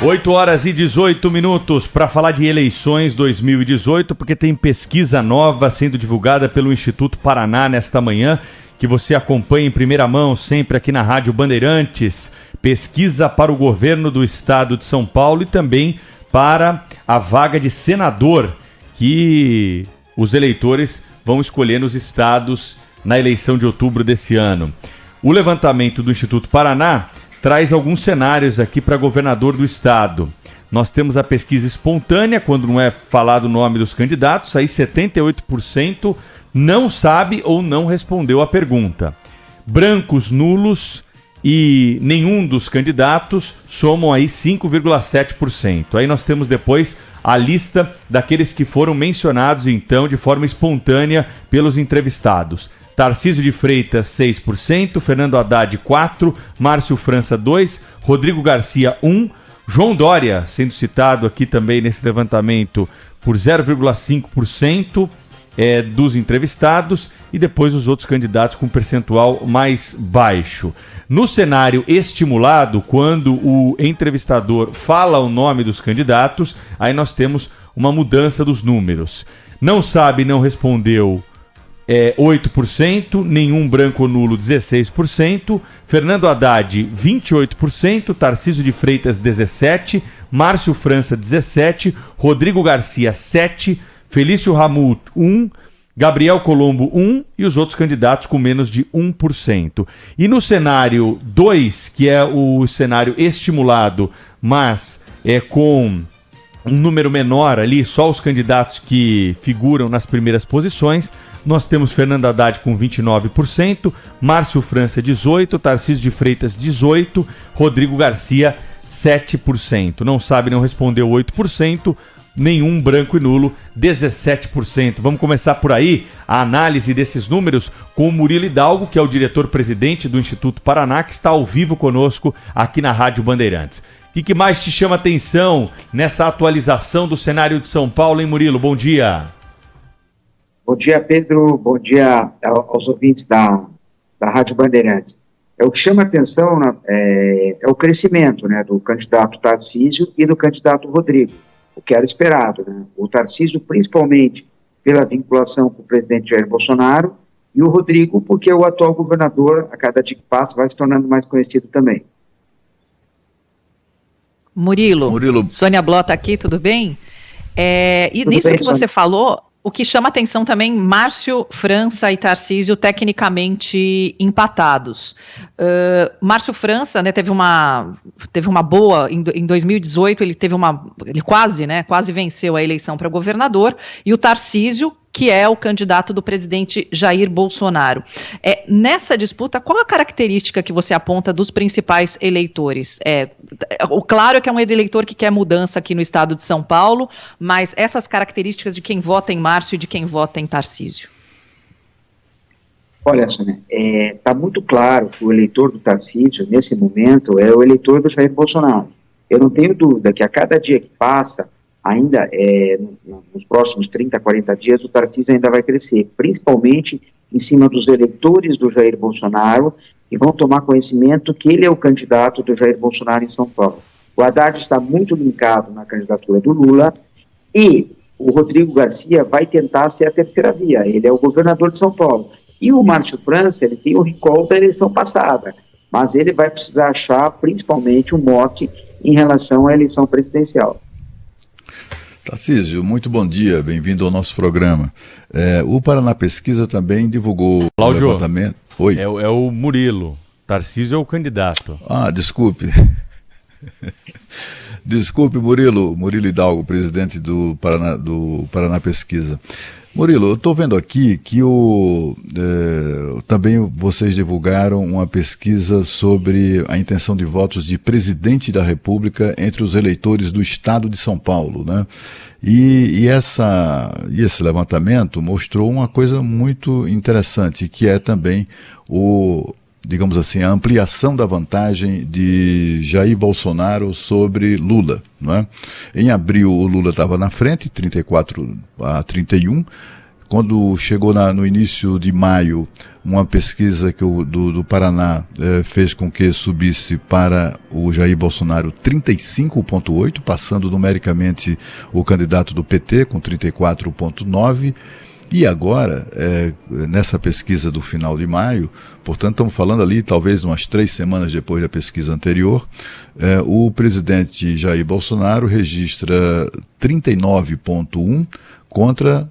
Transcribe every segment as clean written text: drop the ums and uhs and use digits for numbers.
8h18 para falar de eleições 2018, porque tem pesquisa nova sendo divulgada pelo Instituto Paraná nesta manhã, que você acompanha em primeira mão sempre aqui na Rádio Bandeirantes. Pesquisa para o governo do estado de São Paulo e também para a vaga de senador que os eleitores vão escolher nos estados na eleição de outubro desse ano. O levantamento do Instituto Paraná traz alguns cenários aqui para governador do estado. Nós temos a pesquisa espontânea, quando não é falado o nome dos candidatos, aí 78% não sabe ou não respondeu a pergunta. Brancos, nulos e nenhum dos candidatos somam aí 5,7%. Aí nós temos depois a lista daqueles que foram mencionados, então, de forma espontânea pelos entrevistados. Tarcísio de Freitas, 6%, Fernando Haddad, 4%, Márcio França, 2%, Rodrigo Garcia, 1%, João Dória, sendo citado aqui também nesse levantamento, por 0,5% dos entrevistados, e depois os outros candidatos com percentual mais baixo. No cenário estimulado, quando o entrevistador fala o nome dos candidatos, aí nós temos uma mudança dos números. Não sabe, não respondeu, 8%, nenhum branco ou nulo, 16%, Fernando Haddad, 28%, Tarcísio de Freitas, 17%, Márcio França, 17%, Rodrigo Garcia, 7%, Felício Ramute, 1%, Gabriel Colombo, 1%, e os outros candidatos com menos de 1%. E no cenário 2, que é o cenário estimulado, mas com um número menor ali, só os candidatos que figuram nas primeiras posições, nós temos Fernando Haddad com 29%, Márcio França 18%, Tarcísio de Freitas 18%, Rodrigo Garcia 7%. Não sabe, não respondeu 8%, nenhum branco e nulo 17%. Vamos começar por aí a análise desses números com o Murilo Hidalgo, que é o diretor-presidente do Instituto Paraná, que está ao vivo conosco aqui na Rádio Bandeirantes. O que mais te chama atenção nessa atualização do cenário de São Paulo, hein, Murilo? Bom dia. Bom dia, Pedro. Bom dia aos ouvintes da Rádio Bandeirantes. O que chama atenção é o crescimento, né, do candidato Tarcísio e do candidato Rodrigo, o que era esperado, né? O Tarcísio, principalmente pela vinculação com o presidente Jair Bolsonaro, e o Rodrigo, porque o atual governador, a cada dia que passa, vai se tornando mais conhecido também. Murilo. Sônia Blota aqui, tudo bem? E tudo nisso bem, que Sônia? Você falou, o que chama atenção também, Márcio França e Tarcísio tecnicamente empatados. Márcio França, né, teve uma boa, em 2018 ele quase venceu a eleição para governador, e o Tarcísio, que é o candidato do presidente Jair Bolsonaro. Nessa disputa, qual a característica que você aponta dos principais eleitores? O claro é que é um eleitor que quer mudança aqui no estado de São Paulo, mas essas características de quem vota em Márcio e de quem vota em Tarcísio? Olha, Sônia, está muito claro que o eleitor do Tarcísio, nesse momento, é o eleitor do Jair Bolsonaro. Eu não tenho dúvida que a cada dia que passa, ainda nos próximos 30, 40 dias, o Tarcísio ainda vai crescer, principalmente em cima dos eleitores do Jair Bolsonaro, que vão tomar conhecimento que ele é o candidato do Jair Bolsonaro em São Paulo. O Haddad está muito linkado na candidatura do Lula, e o Rodrigo Garcia vai tentar ser a terceira via, ele é o governador de São Paulo. E o Márcio França, ele tem o recall da eleição passada, mas ele vai precisar achar principalmente um mote em relação à eleição presidencial. Tarcísio, muito bom dia, bem-vindo ao nosso programa. O Paraná Pesquisa também divulgou o levantamento. Oi. É o Murilo, Tarcísio é o candidato. Desculpe. Desculpe, Murilo Hidalgo, presidente do Paraná Pesquisa. Murilo, eu estou vendo aqui que também vocês divulgaram uma pesquisa sobre a intenção de votos de presidente da República entre os eleitores do estado de São Paulo, né? E esse levantamento mostrou uma coisa muito interessante, que é também digamos assim, a ampliação da vantagem de Jair Bolsonaro sobre Lula, não é? Em abril, o Lula estava na frente, 34 a 31, quando chegou no início de maio, uma pesquisa que do Paraná fez com que subisse para o Jair Bolsonaro 35,8, passando numericamente o candidato do PT com 34,9. E agora, nessa pesquisa do final de maio, portanto estamos falando ali talvez umas 3 semanas depois da pesquisa anterior, o presidente Jair Bolsonaro registra 39,1 contra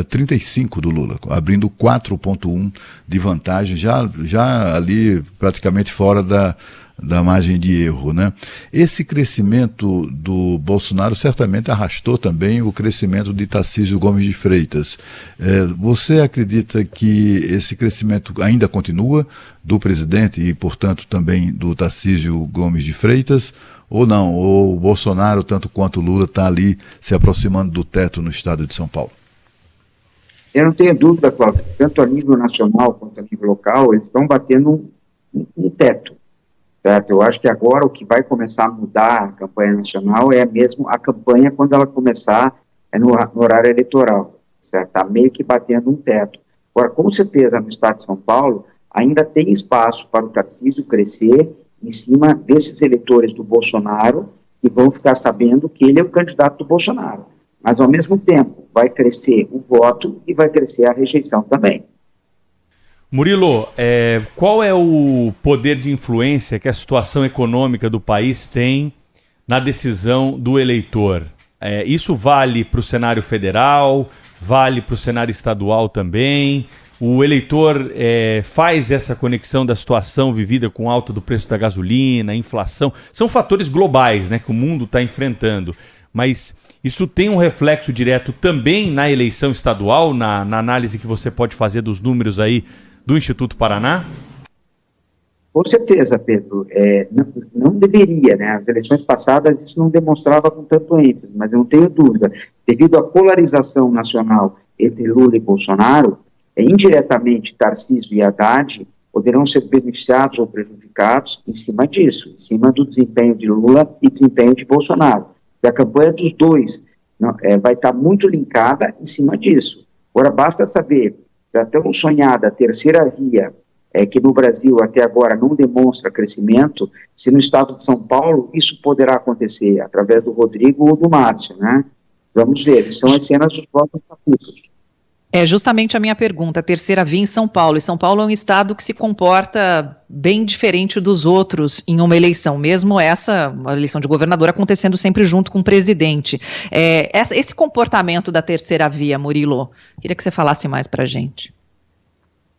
35 do Lula, abrindo 4,1 de vantagem, já ali praticamente fora da margem de erro, né? Esse crescimento do Bolsonaro certamente arrastou também o crescimento de Tarcísio Gomes de Freitas. Você acredita que esse crescimento ainda continua do presidente e, portanto, também do Tarcísio Gomes de Freitas, ou não? Ou o Bolsonaro, tanto quanto o Lula, está ali se aproximando do teto no estado de São Paulo? Eu não tenho dúvida, Cláudio, tanto a nível nacional quanto a nível local, eles estão batendo um teto, certo? Eu acho que agora o que vai começar a mudar a campanha nacional é mesmo a campanha quando ela começar no horário eleitoral, certo? Está meio que batendo um teto. Agora, com certeza, no estado de São Paulo, ainda tem espaço para o Tarcísio crescer em cima desses eleitores do Bolsonaro que vão ficar sabendo que ele é o candidato do Bolsonaro. Mas, ao mesmo tempo, vai crescer o voto e vai crescer a rejeição também. Murilo, qual é o poder de influência que a situação econômica do país tem na decisão do eleitor? Isso vale para o cenário federal, vale para o cenário estadual também? O eleitor faz essa conexão da situação vivida com alta do preço da gasolina, inflação? São fatores globais, né, que o mundo está enfrentando. Mas isso tem um reflexo direto também na eleição estadual, na análise que você pode fazer dos números aí do Instituto Paraná? Com certeza, Pedro. Não deveria, né? As eleições passadas isso não demonstrava com tanto ênfase, mas eu não tenho dúvida. Devido à polarização nacional entre Lula e Bolsonaro, indiretamente Tarcísio e Haddad poderão ser beneficiados ou prejudicados em cima disso, em cima do desempenho de Lula e desempenho de Bolsonaro. E a campanha dos dois vai estar muito linkada em cima disso. Agora, basta saber se a tão sonhada terceira via, que no Brasil até agora não demonstra crescimento, se no estado de São Paulo isso poderá acontecer através do Rodrigo ou do Márcio, né? Vamos ver, são as cenas dos próximos capítulos. É justamente a minha pergunta, a terceira via em São Paulo. E São Paulo é um estado que se comporta bem diferente dos outros em uma eleição, mesmo uma eleição de governador acontecendo sempre junto com o presidente. Esse comportamento da terceira via, Murilo, queria que você falasse mais para a gente.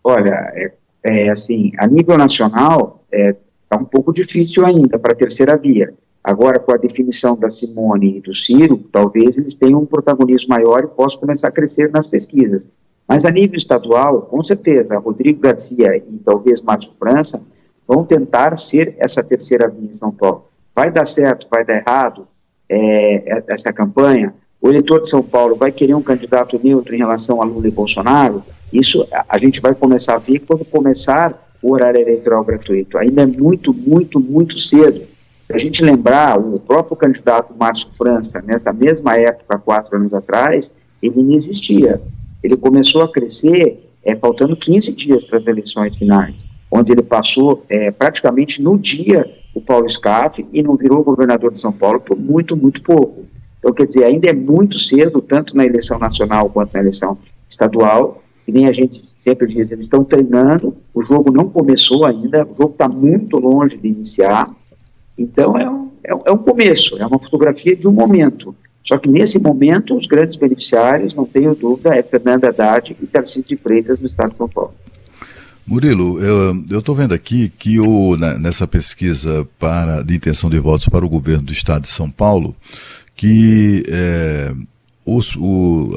Olha, assim, a nível nacional, está um pouco difícil ainda para a terceira via. Agora, com a definição da Simone e do Ciro, talvez eles tenham um protagonismo maior e possam começar a crescer nas pesquisas. Mas a nível estadual, com certeza, Rodrigo Garcia e talvez Márcio França vão tentar ser essa terceira via em São Paulo. Vai dar certo, vai dar errado essa campanha? O eleitor de São Paulo vai querer um candidato neutro em relação a Lula e Bolsonaro? Isso a gente vai começar a ver quando começar o horário eleitoral gratuito. Ainda é muito, muito, muito cedo. Se a gente lembrar, o próprio candidato Márcio França, nessa mesma época, 4 anos atrás, ele não existia. Ele começou a crescer faltando 15 dias para as eleições finais, onde ele passou praticamente no dia o Paulo Scaff e não virou governador de São Paulo por muito, muito pouco. Então, quer dizer, ainda é muito cedo, tanto na eleição nacional quanto na eleição estadual, que nem a gente sempre diz, eles estão treinando, o jogo não começou ainda, o jogo está muito longe de iniciar. Então, é um começo, é uma fotografia de um momento. Só que, nesse momento, os grandes beneficiários, não tenho dúvida, é Fernando Haddad e Tarcísio de Freitas, no estado de São Paulo. Murilo, eu estou vendo aqui que nessa pesquisa de intenção de votos para o governo do estado de São Paulo, que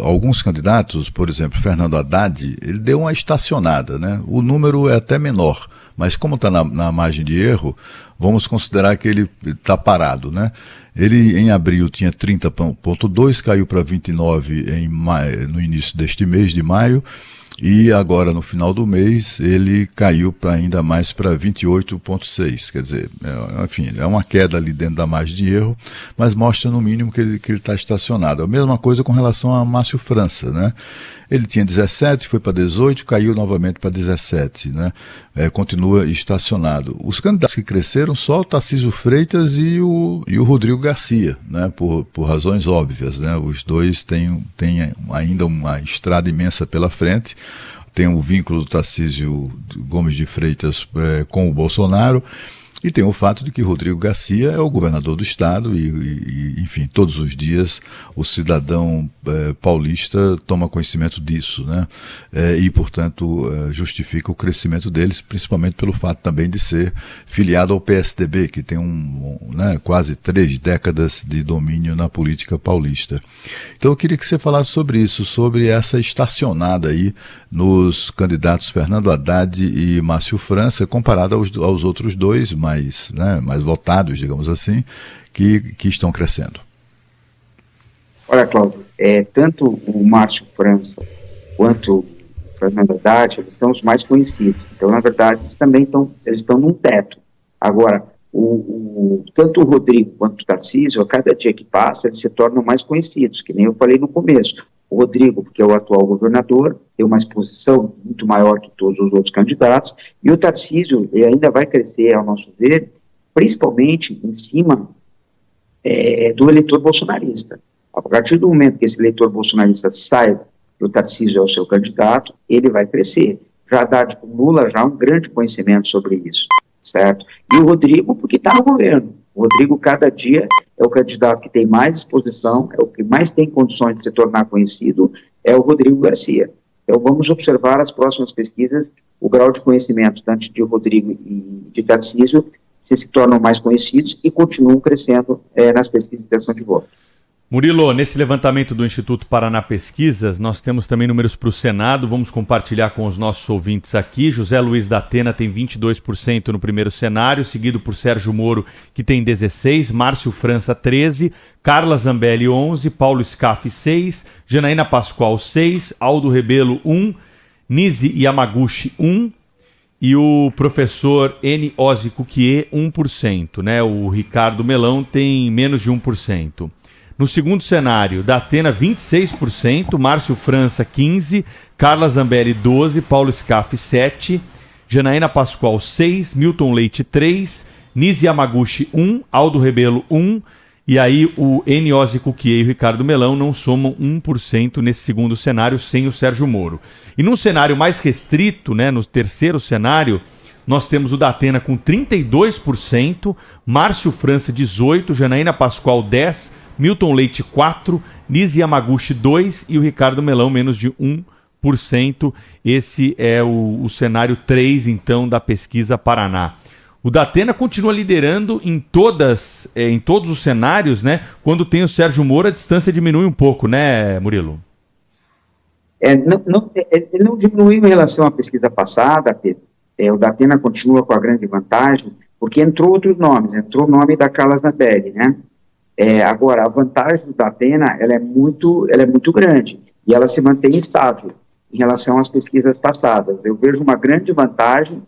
alguns candidatos, por exemplo, Fernando Haddad, ele deu uma estacionada, né? O número é até menor, mas como está na margem de erro, vamos considerar que ele está parado, né? Ele, em abril, tinha 30,2, caiu para 29 no início deste mês de maio, e agora, no final do mês, ele caiu ainda mais para 28,6. Quer dizer, enfim, é uma queda ali dentro da margem de erro, mas mostra, no mínimo, que ele está estacionado. A mesma coisa com relação a Márcio França, né? Ele tinha 17, foi para 18, caiu novamente para 17, né? Continua estacionado. Os candidatos que cresceram, só o Tarcísio Freitas e o Rodrigo Garcia, né? Por razões óbvias, né? Os dois têm ainda uma estrada imensa pela frente. Tem o vínculo do Tarcísio Gomes de Freitas com o Bolsonaro. E tem o fato de que Rodrigo Garcia é o governador do estado e enfim, todos os dias o cidadão paulista toma conhecimento disso, né? E, portanto, justifica o crescimento deles, principalmente pelo fato também de ser filiado ao PSDB, que tem quase 3 décadas de domínio na política paulista. Então eu queria que você falasse sobre isso, sobre essa estacionada aí nos candidatos Fernando Haddad e Márcio França, comparado aos outros dois mais votados, digamos assim, que estão crescendo. Olha, Cláudio, tanto o Márcio França quanto o Fernando Haddad, eles são os mais conhecidos. Então, na verdade, eles estão num teto. Agora, tanto o Rodrigo quanto o Tarcísio, a cada dia que passa, eles se tornam mais conhecidos, que nem eu falei no começo. O Rodrigo, porque é o atual governador, tem uma exposição muito maior que todos os outros candidatos, e o Tarcísio, ele ainda vai crescer, ao nosso ver, principalmente em cima do eleitor bolsonarista. A partir do momento que esse eleitor bolsonarista sai do Tarcísio ao seu candidato, ele vai crescer. Já Haddad com Lula já há um grande conhecimento sobre isso, certo? E o Rodrigo, porque está no governo. O Rodrigo, cada dia, é o candidato que tem mais exposição, é o que mais tem condições de se tornar conhecido, é o Rodrigo Garcia. Então, vamos observar as próximas pesquisas, o grau de conhecimento, tanto de Rodrigo e de Tarcísio, se tornam mais conhecidos e continuam crescendo nas pesquisas de intenção de voto. Murilo, nesse levantamento do Instituto Paraná Pesquisas, nós temos também números para o Senado, vamos compartilhar com os nossos ouvintes aqui. José Luiz da Atena tem 22% no primeiro cenário, seguido por Sérgio Moro, que tem 16%, Márcio França 13%, Carla Zambelli 11%, Paulo Scaff 6%, Janaína Pascoal 6%, Aldo Rebelo 1%, Nise Yamaguchi 1%, e o professor N. Ozzy Cuquier 1%, né? O Ricardo Melão tem menos de 1%. No segundo cenário, da Atena 26%, Márcio França 15%, Carla Zambelli 12%, Paulo Scaff 7%, Janaína Pascoal 6%, Milton Leite 3%, Nise Yamaguchi 1%, Aldo Rebelo 1%, e aí o N. Ozzy Cuquier e o Ricardo Melão não somam 1% nesse segundo cenário sem o Sérgio Moro. E num cenário mais restrito, né, no terceiro cenário, nós temos o da Atena com 32%, Márcio França 18%, Janaína Pascoal 10%, Milton Leite 4%, Nise Yamaguchi 2% e o Ricardo Melão menos de 1%. Esse é o cenário 3, então, da pesquisa Paraná. O da Atena continua liderando em todos os cenários, né? Quando tem o Sérgio Moro, a distância diminui um pouco, né, Murilo? Ele não diminuiu em relação à pesquisa passada, Pedro. O da Atena continua com a grande vantagem, porque entrou outros nomes, entrou o nome da Carla Zambelli, né? Agora, a vantagem do Datena, ela é muito grande, e ela se mantém estável em relação às pesquisas passadas. Eu vejo uma grande vantagem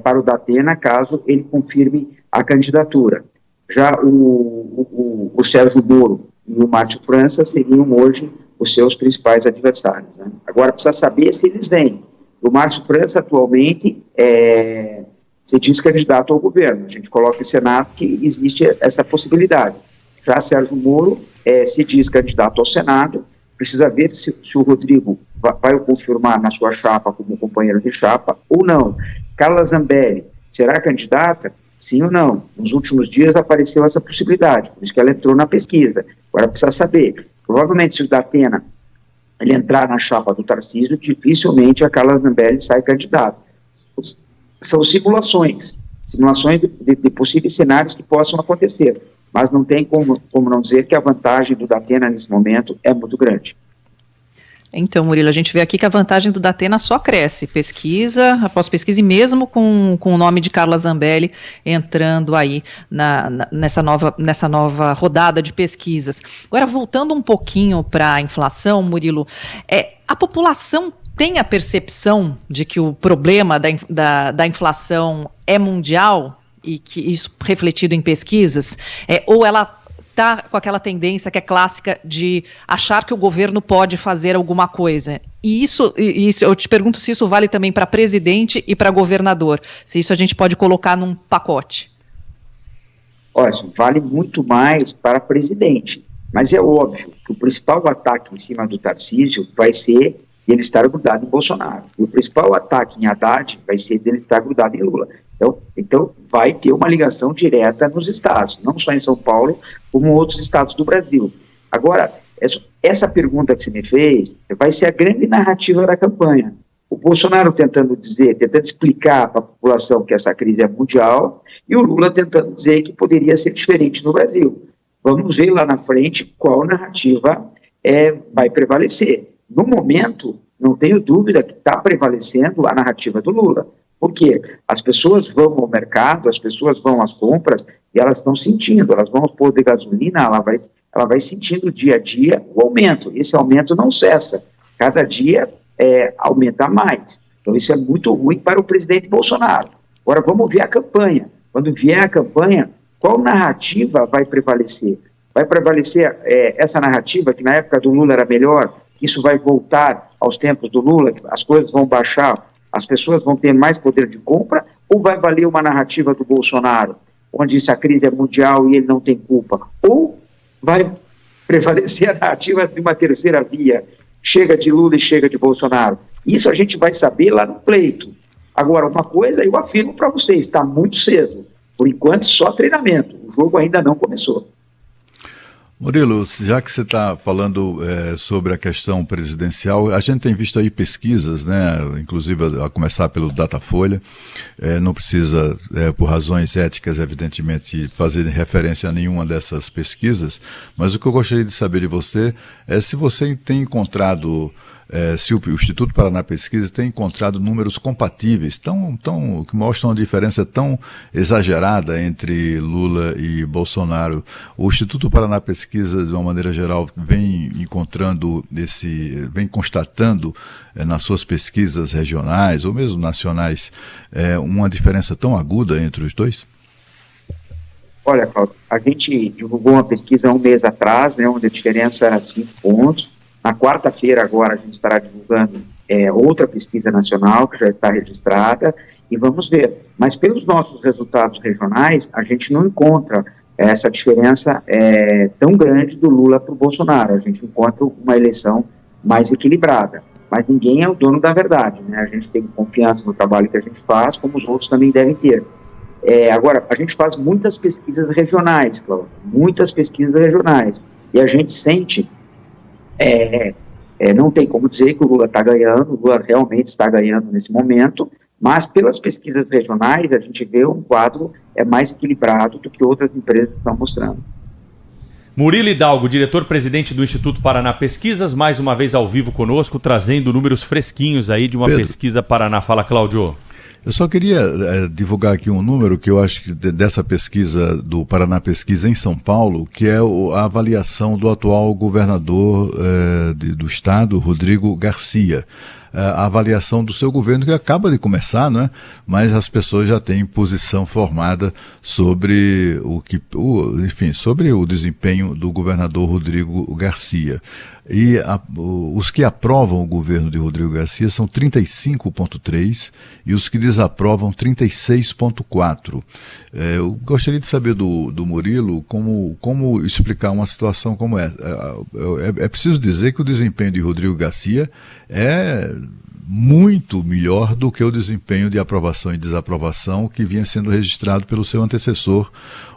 para o Datena, caso ele confirme a candidatura. Já o Sérgio Moro e o Márcio França seriam hoje os seus principais adversários, né? Agora, precisa saber se eles vêm. O Márcio França, atualmente, se diz candidato ao governo. A gente coloca em Senado que existe essa possibilidade. Já Sérgio Moro se diz candidato ao Senado, precisa ver se o Rodrigo vai o confirmar na sua chapa como companheiro de chapa ou não. Carla Zambelli será candidata? Sim ou não? Nos últimos dias apareceu essa possibilidade, por isso que ela entrou na pesquisa. Agora precisa saber, provavelmente se o Datena ele entrar na chapa do Tarcísio, dificilmente a Carla Zambelli sai candidata. São simulações de possíveis cenários que possam acontecer. Mas não tem como não dizer que a vantagem do Datena nesse momento é muito grande. Então, Murilo, a gente vê aqui que a vantagem do Datena só cresce, pesquisa após pesquisa, e mesmo com o nome de Carla Zambelli entrando aí nessa nova rodada de pesquisas. Agora, voltando um pouquinho para a inflação, Murilo, a população tem a percepção de que o problema da inflação é mundial? E que isso refletido em pesquisas, ou ela está com aquela tendência que é clássica de achar que o governo pode fazer alguma coisa, E isso, eu te pergunto se isso vale também para presidente e para governador, se isso a gente pode colocar num pacote. Olha, isso vale muito mais para presidente, mas é óbvio que o principal ataque em cima do Tarcísio vai ser ele estar grudado em Bolsonaro. E o principal ataque em Haddad vai ser dele estar grudado em Lula. Então vai ter uma ligação direta nos estados, não só em São Paulo, como em outros estados do Brasil. Agora, essa pergunta que você me fez vai ser a grande narrativa da campanha. O Bolsonaro tentando explicar para a população que essa crise é mundial, e o Lula tentando dizer que poderia ser diferente no Brasil. Vamos ver lá na frente qual narrativa vai prevalecer. No momento, não tenho dúvida que está prevalecendo a narrativa do Lula. Porque as pessoas vão ao mercado, as pessoas vão às compras e elas estão sentindo, elas vão ao posto de gasolina, ela vai sentindo dia a dia o aumento. Esse aumento não cessa, cada dia aumenta mais. Então isso é muito ruim para o presidente Bolsonaro. Agora vamos ver a campanha. Quando vier a campanha, qual narrativa vai prevalecer? Vai prevalecer essa narrativa que na época do Lula era melhor, que isso vai voltar aos tempos do Lula, que as coisas vão baixar, as pessoas vão ter mais poder de compra, ou vai valer uma narrativa do Bolsonaro, onde a crise é mundial e ele não tem culpa? Ou vai prevalecer a narrativa de uma terceira via, chega de Lula e chega de Bolsonaro? Isso a gente vai saber lá no pleito. Agora, uma coisa eu afirmo para vocês, está muito cedo. Por enquanto, só treinamento. O jogo ainda não começou. Murilo, já que você está falando sobre a questão presidencial, a gente tem visto aí pesquisas, né, inclusive a começar pelo Datafolha, não precisa, por razões éticas, evidentemente, fazer referência a nenhuma dessas pesquisas, mas o que eu gostaria de saber de você é se você tem encontrado, se o Instituto Paraná Pesquisa tem encontrado números compatíveis, que mostram uma diferença tão exagerada entre Lula e Bolsonaro. O Instituto Paraná Pesquisa, de uma maneira geral, vem constatando nas suas pesquisas regionais ou mesmo nacionais uma diferença tão aguda entre os dois? Olha, Cláudio, a gente divulgou uma pesquisa há um mês atrás, né, onde a diferença era 5 pontos. Na quarta-feira, agora, a gente estará divulgando outra pesquisa nacional, que já está registrada, e vamos ver. Mas pelos nossos resultados regionais, a gente não encontra essa diferença tão grande do Lula para o Bolsonaro. A gente encontra uma eleição mais equilibrada. Mas ninguém é o dono da verdade, né? A gente tem confiança no trabalho que a gente faz, como os outros também devem ter. Agora, a gente faz muitas pesquisas regionais, Cláudio, muitas pesquisas regionais, e a gente sente... não tem como dizer que o Lula está ganhando, o Lula realmente está ganhando nesse momento, mas pelas pesquisas regionais a gente vê um quadro mais equilibrado do que outras empresas estão mostrando. Murilo Hidalgo, diretor-presidente do Instituto Paraná Pesquisas, mais uma vez ao vivo conosco, trazendo números fresquinhos aí de uma pesquisa Paraná. Fala, Cláudio. Eu só queria divulgar aqui um número que eu acho que dessa pesquisa do Paraná Pesquisa em São Paulo, que é a avaliação do atual governador do estado, Rodrigo Garcia. A avaliação do seu governo, que acaba de começar, não é? Mas as pessoas já têm posição formada sobre sobre o desempenho do governador Rodrigo Garcia. E os que aprovam o governo de Rodrigo Garcia são 35,3% e os que desaprovam 36,4%. Eu gostaria de saber do Murilo como explicar uma situação como essa. É preciso dizer que o desempenho de Rodrigo Garcia é muito melhor do que o desempenho de aprovação e desaprovação que vinha sendo registrado pelo seu antecessor,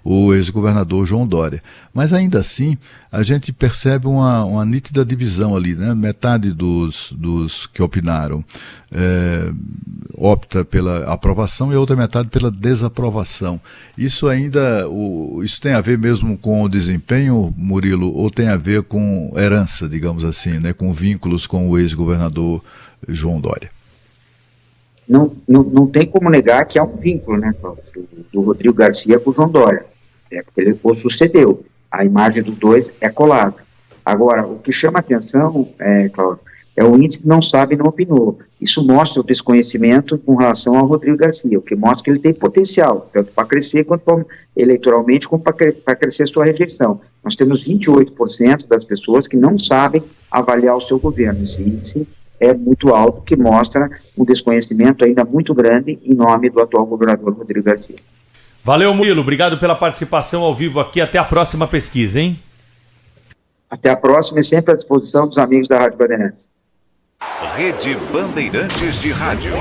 o ex-governador João Dória. Mas ainda assim, a gente percebe uma nítida divisão ali, né? Metade dos que opinaram opta pela aprovação e a outra metade pela desaprovação. Isso isso tem a ver mesmo com o desempenho, Murilo, ou tem a ver com herança, digamos assim, né? Com vínculos com o ex-governador João Dória? Não tem como negar que há um vínculo, né, do Rodrigo Garcia com o João Dória, porque ele o sucedeu, a imagem dos dois é colada. Agora, o que chama atenção, Cláudio, é o índice não sabe, não opinou. Isso mostra o desconhecimento com relação ao Rodrigo Garcia, o que mostra que ele tem potencial, tanto para crescer quanto eleitoralmente, como para crescer sua rejeição. Nós temos 28% das pessoas que não sabem avaliar o seu governo. Esse índice é muito alto, que mostra um desconhecimento ainda muito grande em nome do atual governador Rodrigo Garcia. Valeu, Murilo. Obrigado pela participação ao vivo aqui. Até a próxima pesquisa, hein? Até a próxima e sempre à disposição dos amigos da Rádio Bandeirantes. Rede Bandeirantes de Rádio.